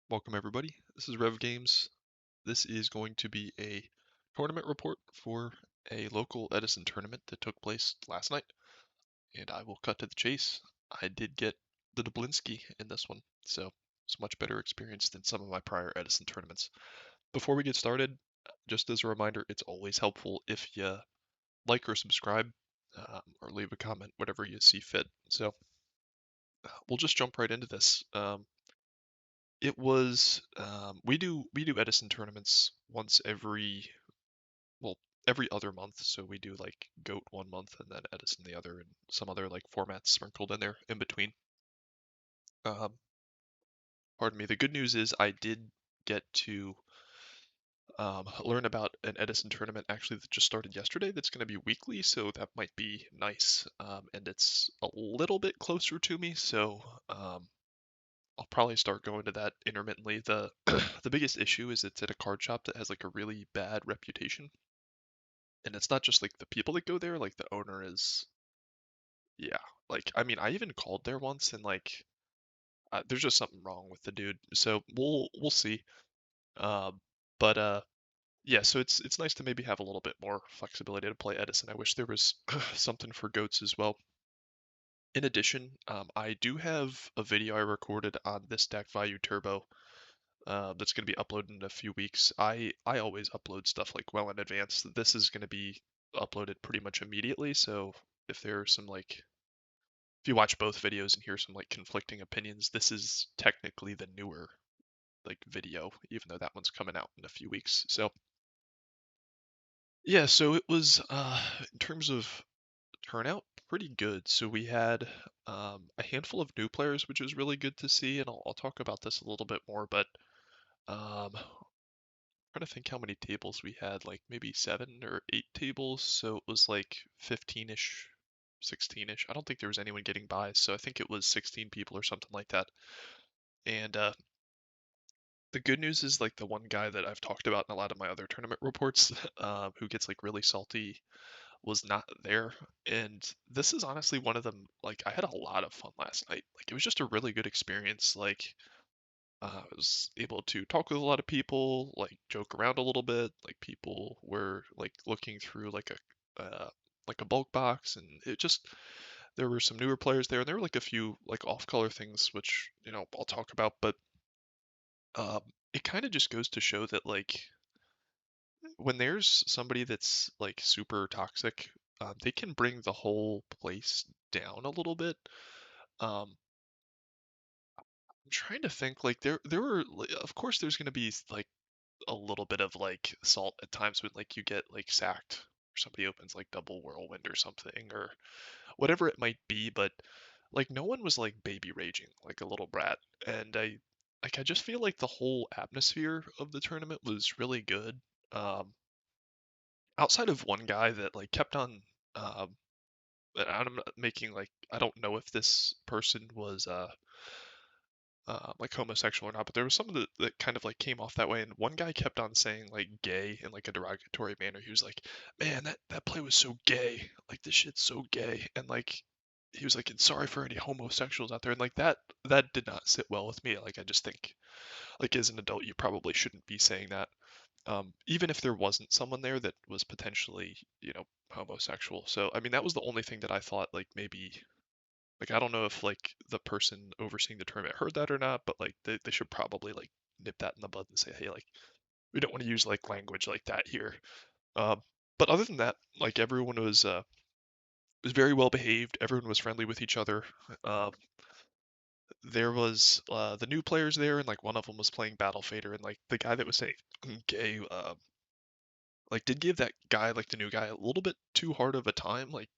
Welcome everybody. This is Rev Games. This is going to be a tournament report for a local Edison tournament that took place last night, and I will cut to the chase. I did get the Dublinsky in this one, so it's a much better experience than some of my prior Edison tournaments. Before we get started, just as a reminder, it's always helpful if you like or subscribe, or leave a comment, whatever you see fit. So we'll just jump right into this. It was we do Edison tournaments once well every other month. So we do like Goat one month and then Edison the other, and some other like formats sprinkled in there in between. Um, Pardon me. The good news is I did get to learn about an Edison tournament actually that just started yesterday. That's going to be weekly, so that might be nice. And it's a little bit closer to me, so I'll probably start going to that intermittently. The the biggest issue is it's at a card shop that has like a really bad reputation. And it's not just like the people that go there, like the owner is, yeah. Like I mean, I even called there once and like there's just something wrong with the dude. So we'll see. Um but yeah, so it's nice to maybe have a little bit more flexibility to play Edison. I wish there was something for goats as well. In addition, I do have a video I recorded on this deck value turbo that's going to be uploaded in a few weeks. I always upload stuff like well in advance. This is going to be uploaded pretty much immediately. So if there are some like if you watch both videos and hear some like conflicting opinions, this is technically the newer like video, even though that one's coming out in a few weeks. So yeah, so it was in terms of turnout pretty good. So we had a handful of new players, which was really good to see, and I'll talk about this a little bit more. But trying to think how many tables we had, like maybe 7 or 8 tables. So it was like 15-ish, 16-ish. I don't think there was anyone getting by, so I think it was 16 people or something like that. And the good news is like the one guy that I've talked about in a lot of my other tournament reports, who gets like really salty, was not there. And this is honestly one of them. Like I had a lot of fun last night. Like it was just a really good experience. Like I was able to talk with a lot of people, like joke around a little bit. Like people were like looking through like a bulk box, and it just there were some newer players there, and there were like a few like off-color things, which I'll talk about. But um, it kind of just goes to show that like when there's somebody that's like super toxic, they can bring the whole place down a little bit. Um, I'm trying to think like there were of course there's going to be like a little bit of like salt at times when like you get like sacked or somebody opens like double whirlwind or something or whatever it might be, but like no one was like baby raging like a little brat. And I just feel like the whole atmosphere of the tournament was really good. um Outside of one guy that like kept on um and I'm not making like I don't know if this person was like homosexual or not, but there was some of that kind of like came off that way. And one guy kept on saying like gay in like a derogatory manner. He was like, "Man, that play was so gay. Like this shit's so gay." And like he was like, "And sorry for any homosexuals out there." And like that did not sit well with me. Like I just think like as an adult, you probably shouldn't be saying that. Even if there wasn't someone there that was potentially, homosexual. So I mean, that was the only thing that I thought like maybe like I don't know if like the person overseeing the tournament heard that or not, but like they should probably like nip that in the bud and say, hey, like we don't want to use like language like that here. Um, but other than that, like everyone was very well behaved. Everyone was friendly with each other. Um, there was the new players there, and like one of them was playing Battle Fader, and like the guy that was saying gay, like did give that guy like the new guy a little bit too hard of a time, like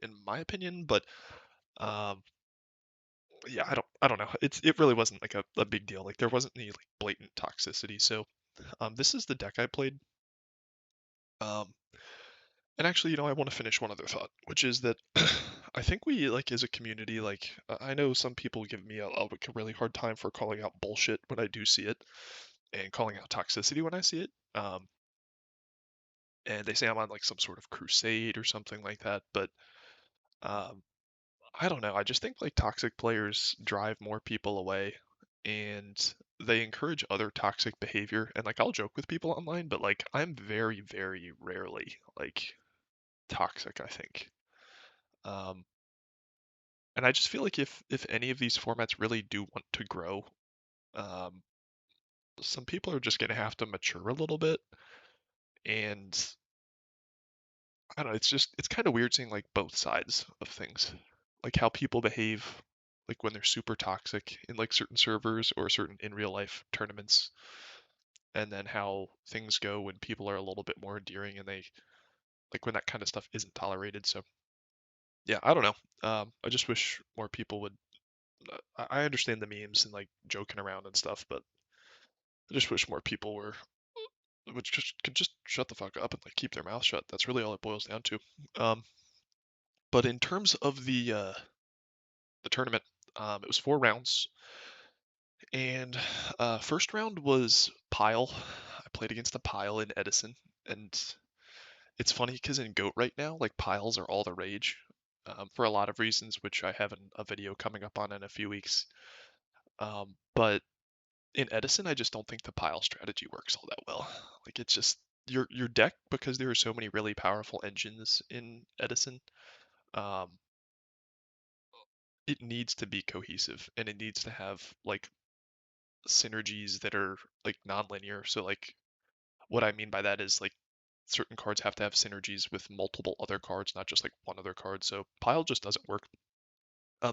in my opinion. But um, yeah, I don't know. It really wasn't like a big deal. Like there wasn't any like blatant toxicity. So this is the deck I played. Um, and actually, I want to finish one other thought, which is that I think we like as a community, like I know some people give me a really hard time for calling out bullshit when I do see it, and calling out toxicity when I see it. And they say I'm on like some sort of crusade or something like that. But um, I don't know. I just think like toxic players drive more people away, and they encourage other toxic behavior, and like I'll joke with people online, but like I'm very, very rarely like toxic, I think. Um, and I just feel like if any of these formats really do want to grow, um, some people are just gonna have to mature a little bit. And I don't know, it's kind of weird seeing like both sides of things, like how people behave, like when they're super toxic in like certain servers or certain in real life tournaments, and then how things go when people are a little bit more endearing and they like when that kind of stuff isn't tolerated. So yeah, I don't know. I just wish more people would. I understand the memes and like joking around and stuff, but I just wish more people would just could just shut the fuck up and like keep their mouth shut. That's really all it boils down to. Um, but in terms of the tournament, it was 4 rounds, and first round was Pile. I played against a Pile in Edison, and it's funny because in Goat right now, like piles are all the rage, for a lot of reasons, which I have a video coming up on in a few weeks. But in Edison, I just don't think the pile strategy works all that well. Like it's just your deck, because there are so many really powerful engines in Edison. Um, it needs to be cohesive, and it needs to have like synergies that are like non-linear. So like what I mean by that is like certain cards have to have synergies with multiple other cards, not just like one other card. So pile just doesn't work.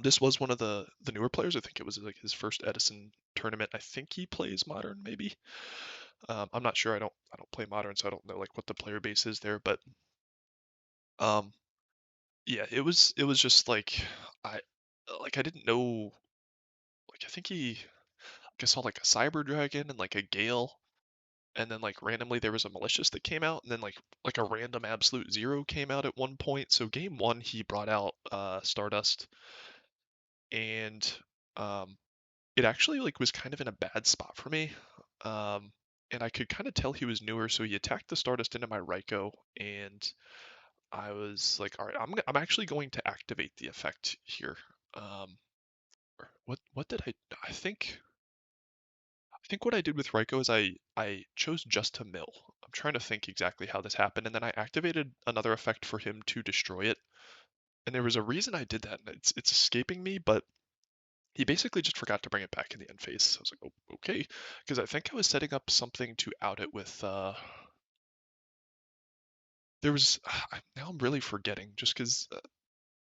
This was one of the newer players. I think it was like his first Edison tournament. I think he plays modern, maybe. I'm not sure. I don't play modern, so I don't know like what the player base is there. But um, yeah, it was just like I didn't know. Like I think I saw like a cyber dragon and like a gale, and then like randomly there was a malicious that came out, and then like a random absolute zero came out at one point. So game one he brought out Stardust, and um, it actually like was kind of in a bad spot for me. Um, and I could kind of tell he was newer, so he attacked the Stardust into my Raikou, and I was like, all right, I'm actually going to activate the effect here. Um, what did I think what I did with Raikou is I chose just to mill. I'm trying to think exactly how this happened, and then I activated another effect for him to destroy it. And there was a reason I did that, and it's escaping me, but he basically just forgot to bring it back in the end phase. So I was like, oh, okay, because I think I was setting up something to out it with. There was now I'm really forgetting just because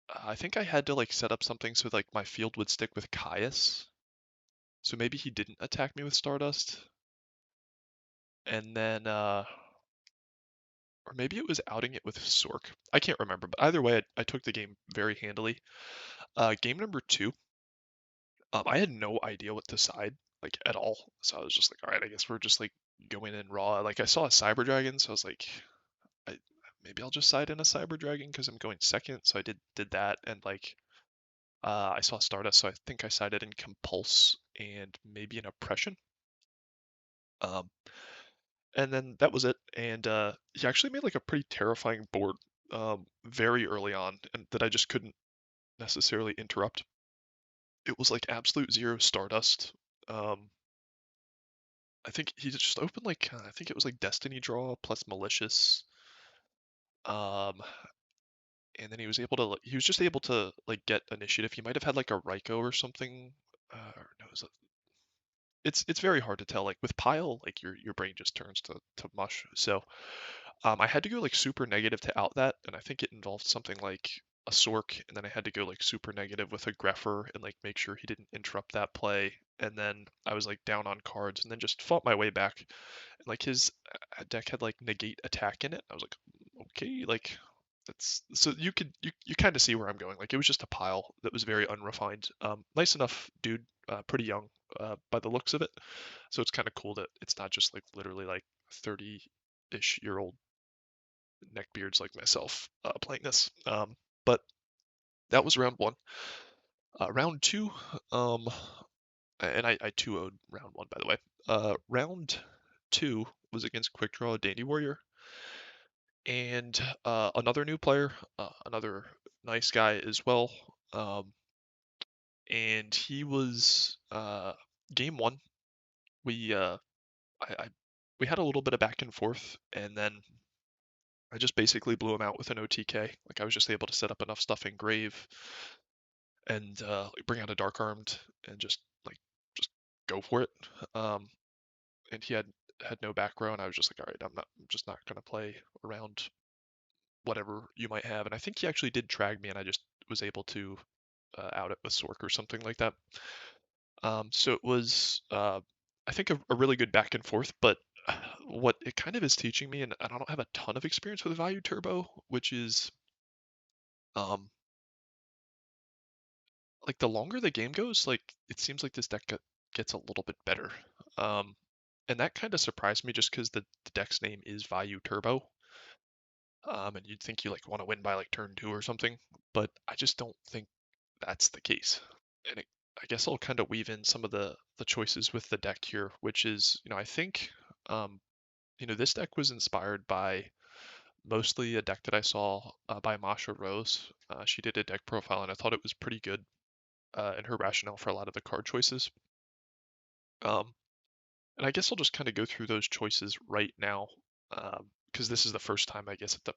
I think I had to like set up something so like my field would stick with Caius. So maybe he didn't attack me with Stardust, and then or maybe it was outing it with Sork. I can't remember, but either way, I took the game very handily. Game number two, I had no idea what to side like at all. So I was just like, all right, I guess we're just like going in raw. Like I saw a Cyber Dragon, so I was like, I maybe I'll just side in a Cyber Dragon because I'm going second. So I did that, and like I saw Stardust, so I think I sided in Compulse and maybe an Oppression. Um, and then that was it. And he actually made like a pretty terrifying board very early on, and that I just couldn't necessarily interrupt. It was like absolute zero Stardust. Um, I think he just opened like I think it was like Destiny Draw plus Malicious. Um, and then he was just able to like get initiative. He might have had like a Raikou or something. Or no, it's very hard to tell. Like with Pile, like your brain just turns to mush. So I had to go like super negative to out that, and I think it involved something like a Sork, and then I had to go like super negative with a Greffer and like make sure he didn't interrupt that play. And then I was like down on cards, and then just fought my way back. And like his deck had like negate attack in it. I was like, okay, like that's so you kind of see where I'm going. Like it was just a pile that was very unrefined. Nice enough dude, pretty young by the looks of it. So it's kind of cool that it's not just like literally like 30-ish year old neckbeards like myself playing this. But that was round one. Round two, um, and I 2-0'd round one, by the way. Round two was against Quick Draw Dandy Warrior, and another new player, another nice guy as well. Um, and he was game one. we I we had a little bit of back and forth, and then I just basically blew him out with an OTK. Like I was just able to set up enough stuff in grave and like bring out a dark armed and just go for it. Um, and he had no back row, and I was just like, all right, I'm just not gonna play around whatever you might have. And I think he actually did trag me, and I just was able to out it with Sork or something like that. So it was, I think, a really good back and forth. But what it kind of is teaching me, and I don't have a ton of experience with Value Turbo, which is um, like the longer the game goes, like it seems like this deck gets a little bit better. Um, and that kind of surprised me just because the deck's name is Value Turbo. And you'd think you like want to win by like turn two or something, but I just don't think that's the case. And I guess I'll kind of weave in some of the choices with the deck here, which is, I think, um, this deck was inspired by mostly a deck that I saw by Masha Rose. She did a deck profile, and I thought it was pretty good in her rationale for a lot of the card choices. Um, and I guess I'll just kind of go through those choices right now, because this is the first time, I guess, at the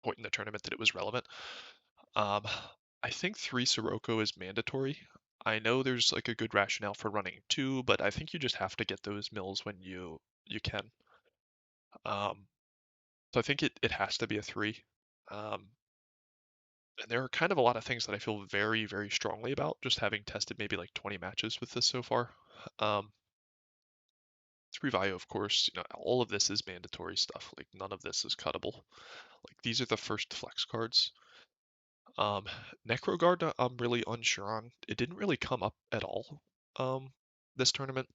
point in the tournament that it was relevant. Um, I think three Sirocco is mandatory. I know there's like a good rationale for running two, but I think you just have to get those mills when you can. Um, so I think it has to be a three. Um, and there are kind of a lot of things that I feel very, very strongly about, just having tested maybe like 20 matches with this so far. Um, Three Vio, of course, all of this is mandatory stuff. Like none of this is cuttable. Like these are the first flex cards. Um, Necrogard, I'm really unsure on. It didn't really come up at all this tournament,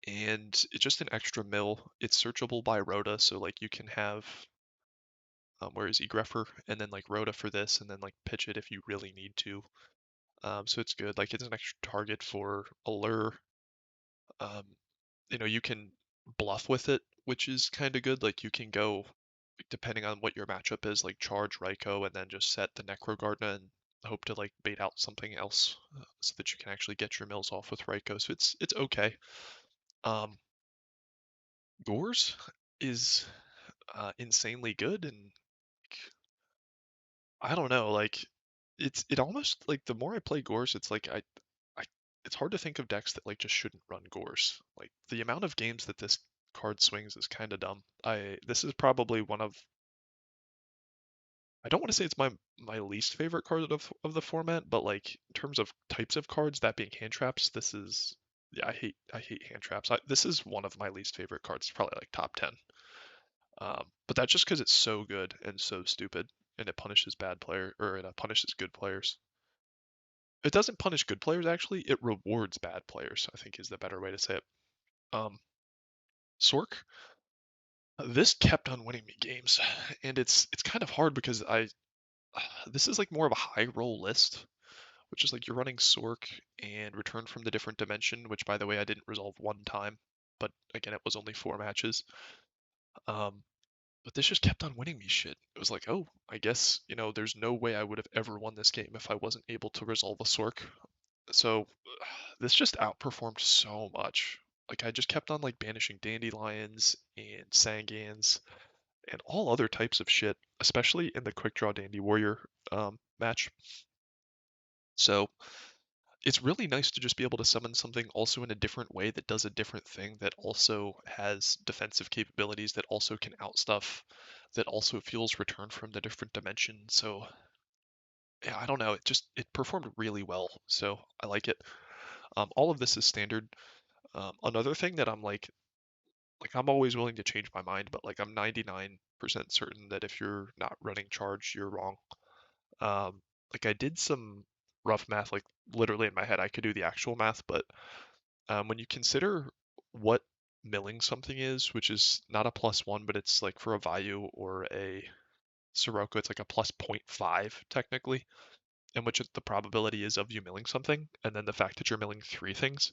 and it's just an extra mill. It's searchable by Rhoda, so like you can have where is he, Greffer, and then like Rhoda for this, and then like pitch it if you really need to. So it's good. Like it's an extra target for Allure. Um, you can bluff with it, which is kind of good. Like you can go, depending on what your matchup is, like charge Raikou and then just set the Necro Gardener and hope to like bait out something else so that you can actually get your mills off with Raikou. So it's okay. Um, Gores is insanely good, and like, I don't know, like it almost like the more I play Gores, it's like I it's hard to think of decks that like just shouldn't run Gores. Like the amount of games that this card swings is kind of dumb. This is probably one of, I don't want to say it's my least favorite card of the format, but like in terms of types of cards, that being hand traps, this is, yeah, I hate hand traps. This is one of my least favorite cards, probably like top 10. But that's just because it's so good and so stupid, and it punishes bad player, or it punishes good players. It doesn't punish good players actually. It rewards bad players, I think is the better way to say it. Um, Sork, this kept on winning me games, and it's kind of hard because this is like more of a high roll list, which is like you're running Sork and Return from the Different Dimension, which by the way I didn't resolve one time, but again it was only 4 matches. Um, but this just kept on winning me shit. It was like, oh, I guess there's no way I would have ever won this game if I wasn't able to resolve a Sork. So this just outperformed so much. Like I just kept on like banishing dandelions and sangans and all other types of shit, especially in the quick draw dandy warrior match. So it's really nice to just be able to summon something also in a different way that does a different thing, that also has defensive capabilities, that also can outstuff, that also feels return from the different dimension. So yeah, I don't know. It performed really well. So I like it. All of this is standard. Another thing that I'm like I'm always willing to change my mind, but like I'm 99% certain that if you're not running charge, you're wrong. Like I did some rough math, like literally in my head, I could do the actual math, but when you consider what milling something is, which is not a +1, but it's like for a Vayu or a Sirocco, it's like a plus +0.5 technically, and which the probability is of you milling something, and then the fact that you're milling three things.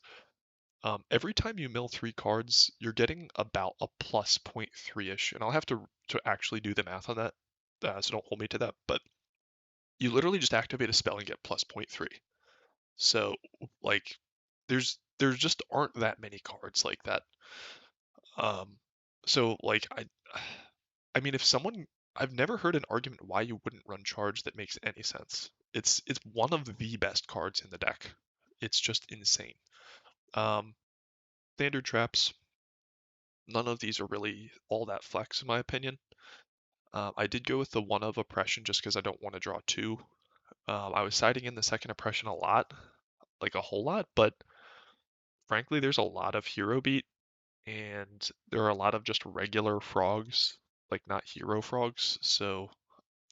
Every time you mill three cards, you're getting about a plus +0.3-ish, and I'll have to actually do the math on that, so don't hold me to that, but you literally just activate a spell and get plus +0.3. So, like, there's there just aren't that many cards like that. Um, so like I mean, if someone, I've never heard an argument why you wouldn't run charge that makes any sense. It's one of the best cards in the deck. It's just insane. Um, Standard traps, none of these are really all that flex in my opinion. I did go with the one of oppression just because I don't want to draw two. I was siding in the second oppression a lot, like a whole lot, but frankly, there's a lot of hero beat, and there are a lot of just regular frogs, like not hero frogs. So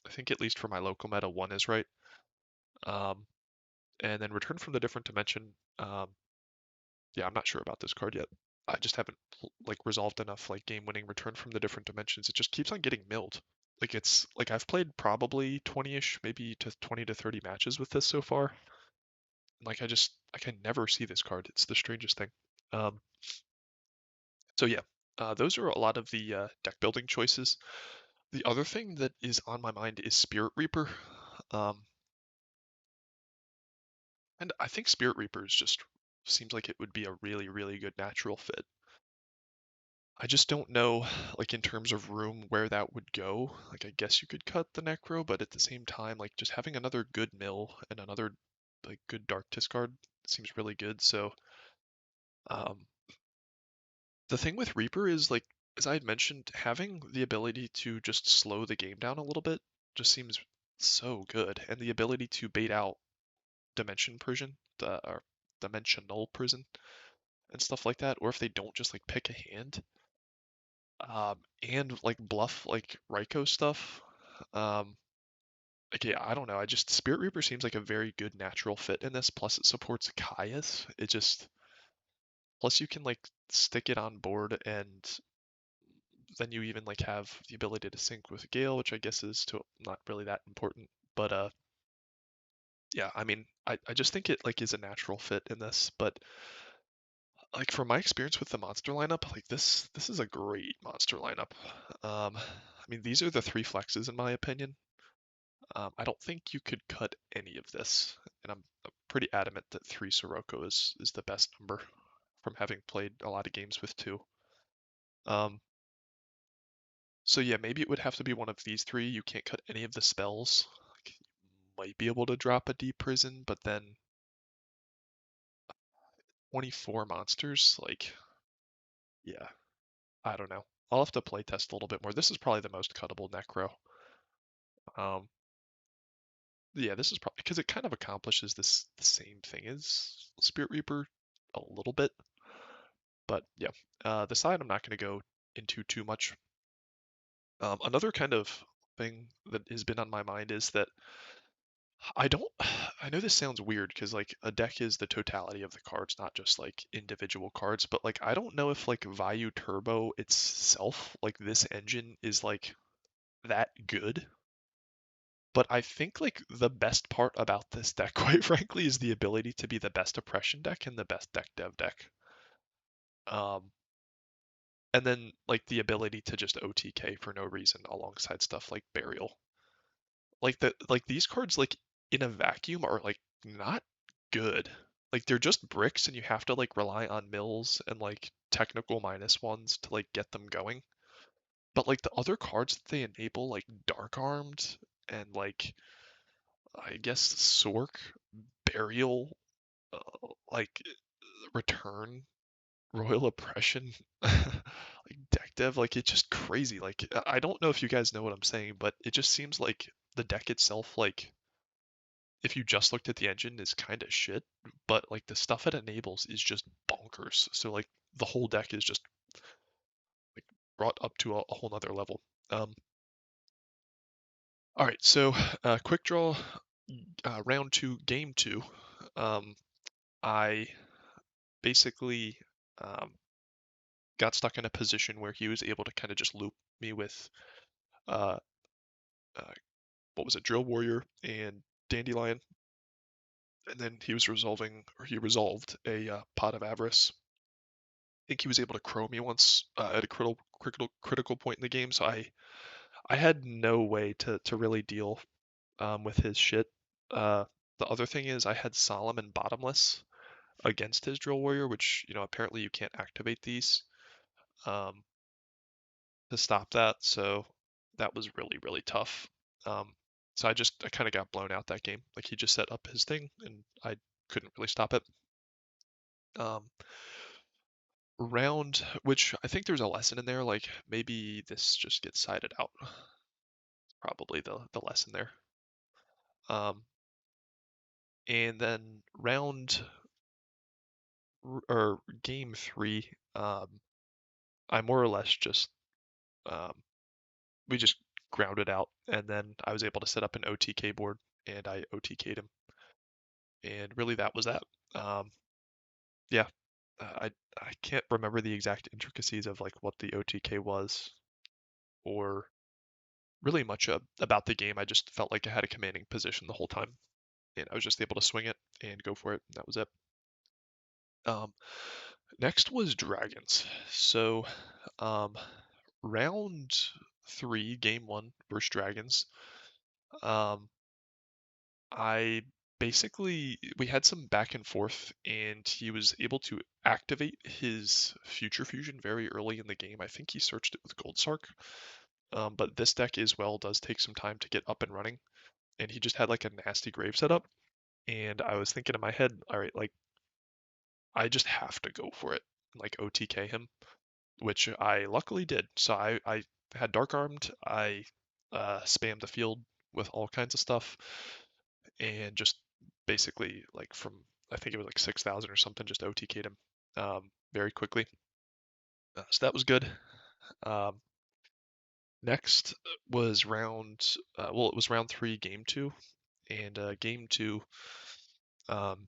I think at least for my local meta, one is right. Um, and then return from the different dimension. Yeah, I'm not sure about this card yet. I just haven't like resolved enough like game-winning return from the different dimensions. It just keeps on getting milled. Like it's like I've played probably 20-ish, maybe to 20 to 30 matches with this so far. Like I can never see this card. It's the strangest thing. Um, so yeah, those are a lot of the deck building choices. The other thing that is on my mind is Spirit Reaper. Um, and I think Spirit Reaper is just seems like it would be a really, really good natural fit. I just don't know, like in terms of room, where that would go. Like I guess you could cut the Necro, but at the same time, like just having another good mill and another like good dark discard seems really good. So um, the thing with Reaper is like, as I had mentioned, having the ability to just slow the game down a little bit just seems so good, and the ability to bait out Dimension Prison, the or Dimensional Prison, and stuff like that, or if they don't just like pick a hand, and like bluff like Raikou stuff. Um, like yeah, I don't know. I just Spirit Reaper seems like a very good natural fit in this. Plus, it supports Caius. It just plus you can like stick it on board, and then you even like have the ability to sync with Gale, which I guess is to not really that important. But yeah, I mean, I just think it like is a natural fit in this. But like from my experience with the monster lineup, like this is a great monster lineup. I mean, these are the three flexes in my opinion. I don't think you could cut any of this, and I'm pretty adamant that three Sirocco is the best number from having played a lot of games with two. Um, so yeah, maybe it would have to be one of these three. You can't cut any of the spells. Like, you might be able to drop a deep prison, but then 24 monsters, like yeah, I don't know. I'll have to play test a little bit more. This is probably the most cuttable Necro. Um, yeah, this is probably because it kind of accomplishes this the same thing as Spirit Reaper a little bit. But yeah, the side I'm not going to go into too much. Another kind of thing that has been on my mind is that I don't. I know this sounds weird because like a deck is the totality of the cards, not just like individual cards. But like I don't know if like Vayu Turbo itself, like this engine, is like that good. But I think like the best part about this deck, quite frankly, is the ability to be the best oppression deck and the best deck dev deck. Um, and then like the ability to just OTK for no reason alongside stuff like Burial. Like these cards like in a vacuum are like not good. Like they're just bricks and you have to like rely on mills and like technical minus ones to like get them going. But like the other cards that they enable, like Dark Armed and like I guess Sork, Burial, like Return, Royal Oppression, like deck dev, like it's just crazy. Like I don't know if you guys know what I'm saying, but it just seems like the deck itself, like if you just looked at the engine, is kind of shit. But like the stuff it enables is just bonkers. So like the whole deck is just like brought up to a whole nother level. Um, all right, so quick draw, round two, game two. Um, I basically um, got stuck in a position where he was able to kind of just loop me with uh, uh, what was it, Drill Warrior and Dandelion, and then he was resolving, or he resolved a Pot of Avarice. I think he was able to crow me once at a critical point in the game, so I had no way to really deal with his shit. Uh, the other thing is I had Solomon bottomless, against his drill warrior, which apparently you can't activate these um, to stop that. So that was really really tough. Um, so I kind of got blown out that game. Like he just set up his thing and I couldn't really stop it. Um, Round, which I think there's a lesson in there. Like maybe this just gets sided out. Probably the lesson there. Um, and then or game three, I more or less just um, we just grounded out, and then I was able to set up an OTK board, and I OTK'd him, and really that was that. Um, yeah, I can't remember the exact intricacies of like what the OTK was, or really much about the game. I just felt like I had a commanding position the whole time, and I was just able to swing it and go for it. And that was it. Um, Next was dragons. So, um, round three, game one versus dragons. Um, I basically we had some back and forth, and he was able to activate his future fusion very early in the game. I think he searched it with Gold Sark. But this deck as well does take some time to get up and running, and he just had like a nasty grave setup. And I was thinking in my head, all right, like I just have to go for it, like OTK him, which I luckily did. So I had Dark Armed, I spammed the field with all kinds of stuff, and just basically like from I think it was like 6,000 or something, just OTK'd him very quickly. So that was good. Um, Next was well, it was round three, game two, and game two, um,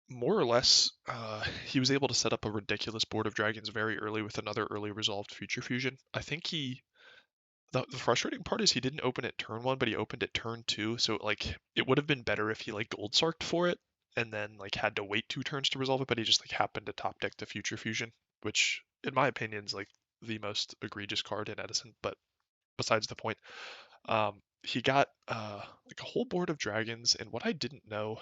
more or less, he was able to set up a ridiculous board of dragons very early with another early resolved future fusion. I think the frustrating part is he didn't open it turn one, but he opened it turn two. So like it would have been better if he like gold sarked for it and then like had to wait 2 turns to resolve it, but he just like happened to top deck the future fusion, which in my opinion is like the most egregious card in Edison. But besides the point, he got like a whole board of dragons, and what I didn't know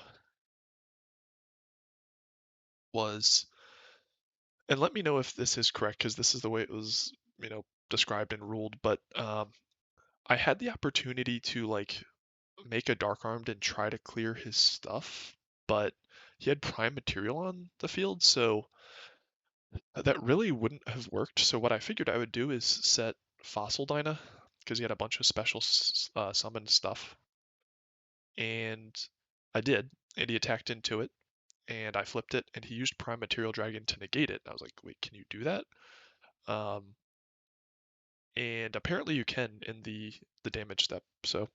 was, and let me know if this is correct because this is the way it was, described and ruled, but I had the opportunity to like make a dark armed and try to clear his stuff, but he had prime material on the field, so that really wouldn't have worked. So what I figured I would do is set Fossil Dyna because he had a bunch of special summon stuff, and I did, and he attacked into it, and I flipped it, and he used Prime Material Dragon to negate it. And I was like, wait, can you do that? Um, and apparently you can in the damage step. So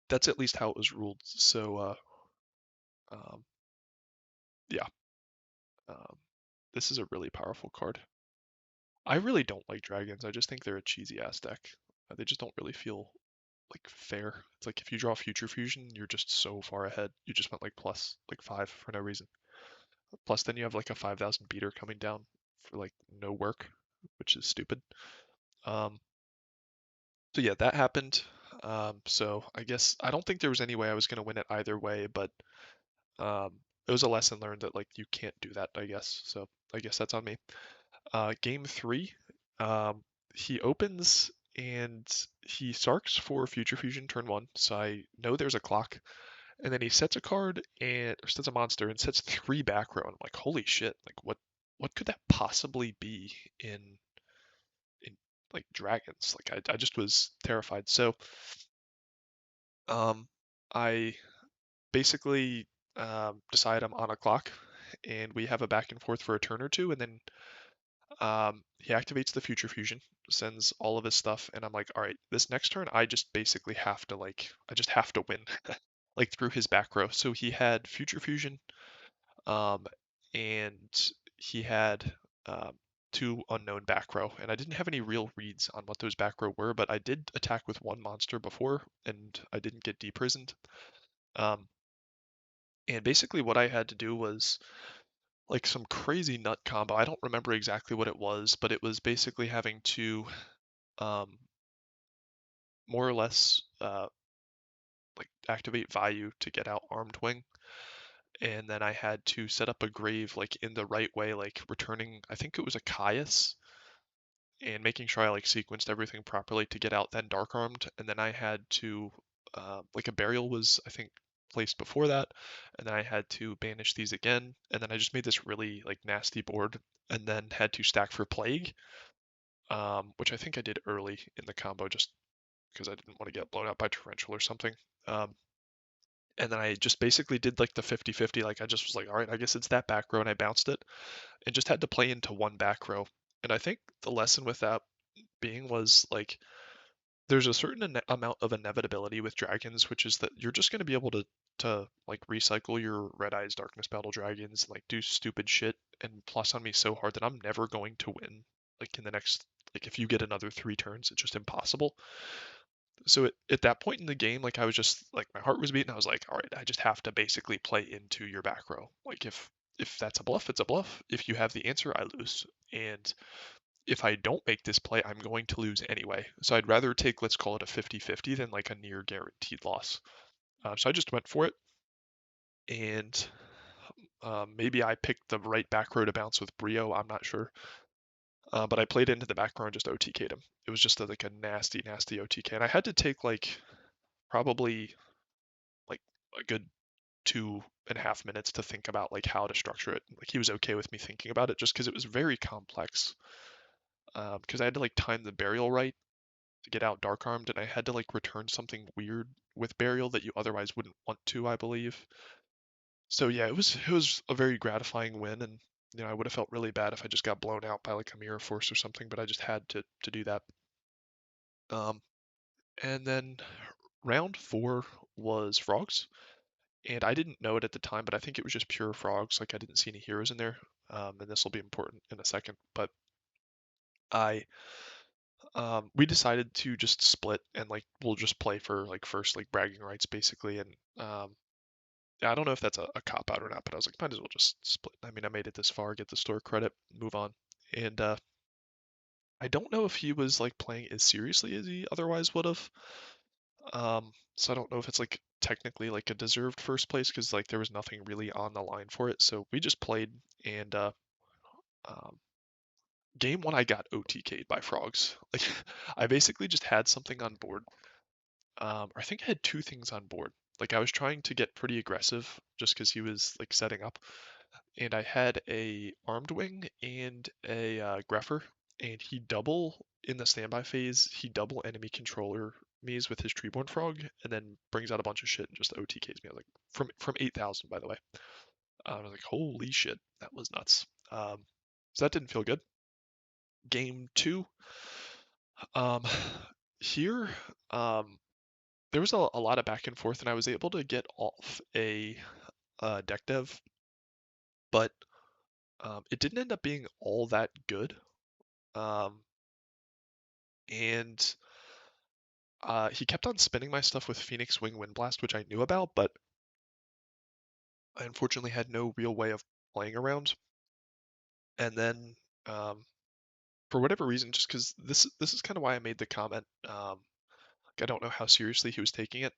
that's at least how it was ruled. So um, yeah, um, this is a really powerful card. I really don't like dragons. I just think they're a cheesy ass deck. They just don't really feel like fair. It's like if you draw Future Fusion, you're just so far ahead. You just went like plus like 5 for no reason. Plus then you have like a 5,000 beater coming down for like no work, which is stupid. Um, so yeah, that happened. So I guess I don't think there was any way I was gonna win it either way, but um, it was a lesson learned that like you can't do that, I guess. So I guess that's on me. Game three, um, he opens and he Sarks for Future Fusion turn one, so I know there's a clock. And then he sets a card and or sets a monster and sets 3 back row. And I'm like, holy shit! Like what could that possibly be in like dragons? Like I just was terrified. So um, I basically decide I'm on a clock, and we have a back and forth for a turn or two, and then he activates the future fusion, sends all of his stuff, and I'm like, all right, this next turn, I just basically have to I just have to win, like through his back row. So he had future fusion, um, and he had um, 2 unknown back row, and I didn't have any real reads on what those back row were, but I did attack with 1 monster before, and I didn't get deprisoned. Um, and basically, what I had to do was like some crazy nut combo. I don't remember exactly what it was, but it was basically having to um, more or less like activate Vayu to get out Armed Wing, and then I had to set up a grave like in the right way, like returning, I think it was a Caius, and making sure I like sequenced everything properly to get out then dark armed, and then I had to like a burial was I think placed before that, and then I had to banish these again, and then I just made this really like nasty board, and then had to stack for plague, which I think I did early in the combo just because I didn't want to get blown out by torrential or something. Um, and then I just basically did like the 50-50, like I just was like, all right, I guess it's that back row, and I bounced it and just had to play into one back row. And I think the lesson with that being was like there's a certain amount of inevitability with dragons, which is that you're just going to be able to like recycle your Red Eyes Darkness Battle dragons and like do stupid shit and plus on me so hard that I'm never going to win. Like in the next, like if you get another 3 turns, it's just impossible. So at that point in the game, like I was just like my heart was beating. I was like, all right, I just have to basically play into your back row. Like if that's a bluff, it's a bluff. If you have the answer, I lose. And if I don't make this play, I'm going to lose anyway. So I'd rather take, let's call it a 50-50 than like a near guaranteed loss. So I just went for it. And maybe I picked the right back row to bounce with Brio. I'm not sure. But I played into the back row and just OTK'd him. It was just like a nasty, nasty OTK. And I had to take like probably like a good 2.5 minutes to think about like how to structure it. Like he was okay with me thinking about it just because it was very complex. Because I had to like time the burial right to get out dark armed, and I had to like return something weird with burial that you otherwise wouldn't want to, I believe. So yeah, it was a very gratifying win, and I would have felt really bad if I just got blown out by like a mirror force or something, but I just had to do that. Um, and then round 4 was frogs, and I didn't know it at the time, but I think it was just pure frogs. Like I didn't see any heroes in there, and this will be important in a second. But I we decided to just split and like we'll just play for like first like bragging rights basically. And yeah, I don't know if that's a cop out or not, but I was like, might as well just split. I mean, I made it this far, get the store credit, move on. And I don't know if he was like playing as seriously as he otherwise would have. So I don't know if it's like technically like a deserved first place because like there was nothing really on the line for it. So we just played, and um, game 1 I got OTK'd by frogs. Like I basically just had something on board. I think I had 2 things on board. Like I was trying to get pretty aggressive just because he was like setting up, and I had a armed wing and a greffer, and he double in the standby phase. He double enemy controller me's with his treeborn frog, and then brings out a bunch of shit and just OTKs me. I was like from 8,000 by the way. I was like, holy shit, that was nuts. So that didn't feel good. Game 2, um, here, um, there was a lot of back and forth, and I was able to get off a deck dev, but it didn't end up being all that good. Um, and he kept on spinning my stuff with Phoenix Wing Wind Blast, which I knew about, but I unfortunately had no real way of playing around. And then, for whatever reason, just because this is kind of why I made the comment. I don't know how seriously he was taking it.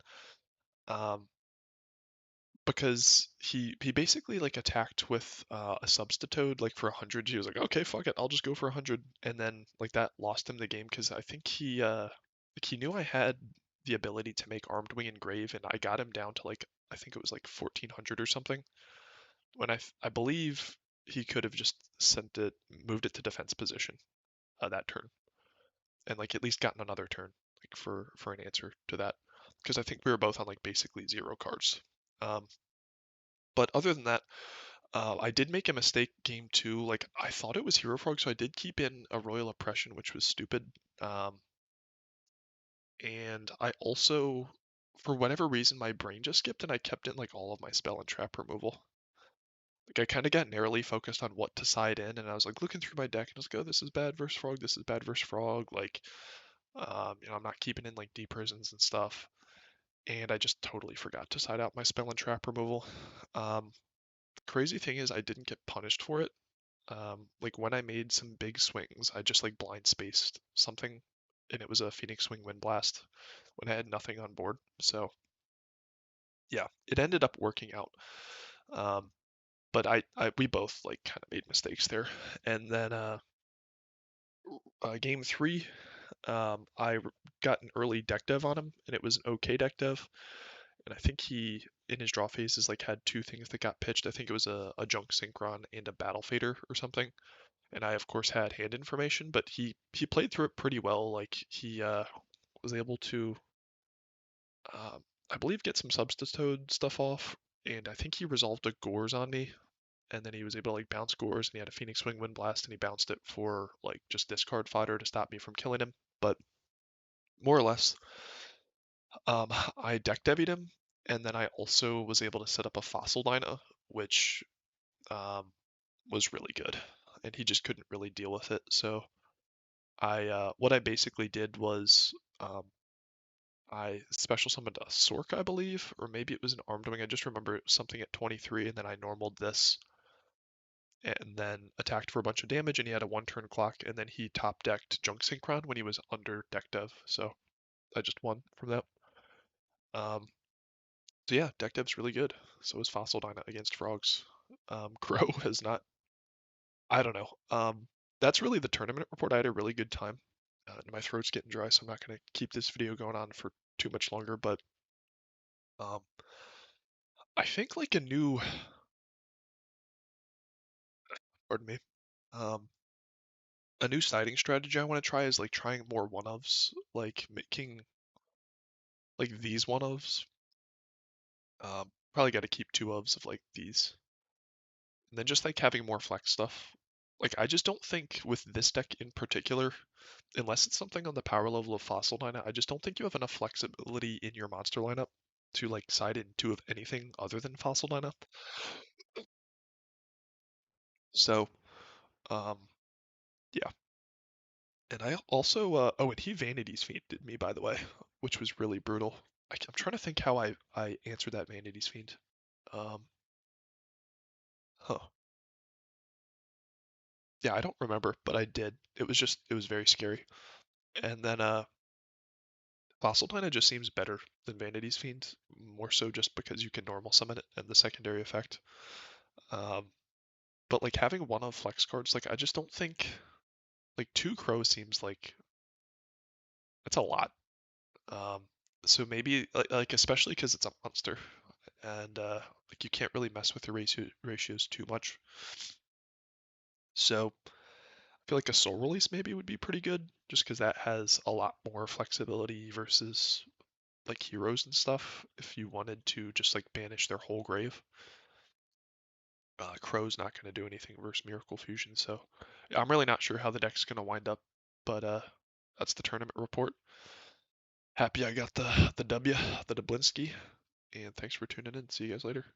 Um, because he basically like attacked with a substitute like for 100. He was like, okay, fuck it, I'll just go for 100, and then like that lost him the game because I think he knew I had the ability to make armed wing and grave, and I got him down to like I think it was like 1400 or something. When I believe he could have just moved it to defense position that turn, and like at least gotten another turn like for an answer to that, because I think we were both on like basically 0 cards. Um, but other than that, I did make a mistake game 2. Like I thought it was Hero Frog, so I did keep in a Royal Oppression, which was stupid. Um, and I also, for whatever reason, my brain just skipped and I kept in like all of my spell and trap removal. Like I kind of got narrowly focused on what to side in, and I was like looking through my deck and I was like, oh, this is bad versus Frog, this is bad versus Frog. Like, I'm not keeping in like deep prisons and stuff. And I just totally forgot to side out my spell and trap removal. Um, Crazy thing is, I didn't get punished for it. Like when I made some big swings, I just like blind spaced something, and it was a Phoenix Wing Wind Blast when I had nothing on board. So yeah, it ended up working out. Um, but we both like kind of made mistakes there. And then game three, got an early deck dev on him, and it was an okay deck dev. And I think he in his draw phases like had two things that got pitched. I think it was a junk synchron and a battle fader or something. And I of course had hand information, but he played through it pretty well. Like he was able to, I believe, get some substitute stuff off, and I think he resolved a Gores on me, and then he was able to like bounce Gores, and he had a Phoenix Wing Wind Blast, and he bounced it for like just discard fodder to stop me from killing him. But more or less, I deck devied him, and then I also was able to set up a Fossil Dyna, which um, was really good, and he just couldn't really deal with it. So what I basically did was I special summoned a Sork, I believe, or maybe it was an Armed Wing. I just remember it was something at 23, and then I normaled this, and then attacked for a bunch of damage, and he had a one-turn clock, and then he top decked Junk Synchron when he was under deck dev, so I just won from that. Um, so yeah, deck dev's really good. So is Fossil Dyna against Frogs. Crow has not. I don't know. That's really the tournament report. I had a really good time. My throat's getting dry, so I'm not gonna keep this video going on for too much longer. But um, I think like a new, pardon me, um, a new siding strategy I want to try is like trying more one-ofs, like making like these one-ofs. Probably got to keep two ofs of like these, and then just like having more flex stuff. Like I just don't think with this deck in particular, unless it's something on the power level of Fossil Dyna, I just don't think you have enough flexibility in your monster lineup to like side in two of anything other than Fossil Dyna. So, um, yeah. And I also, and he Vanity's Fiended me, by the way, which was really brutal. I'm trying to think how I answered that Vanity's Fiend. Um, huh. Yeah, I don't remember, but I did. It was very scary. And then, Fossil Dyna just seems better than Vanity's Fiend, more so just because you can normal summon it and the secondary effect. Um, but like having one of flex cards, like I just don't think like two crows seems like it's a lot. Um, so maybe like especially because it's a monster, and like you can't really mess with the ratios too much. So I feel like a soul release maybe would be pretty good, just because that has a lot more flexibility versus like heroes and stuff. If you wanted to just like banish their whole grave, Crow's not going to do anything versus Miracle Fusion. So yeah, I'm really not sure how the deck's going to wind up, but that's the tournament report. Happy I got the W, the Dublinsky, and thanks for tuning in. See you guys later.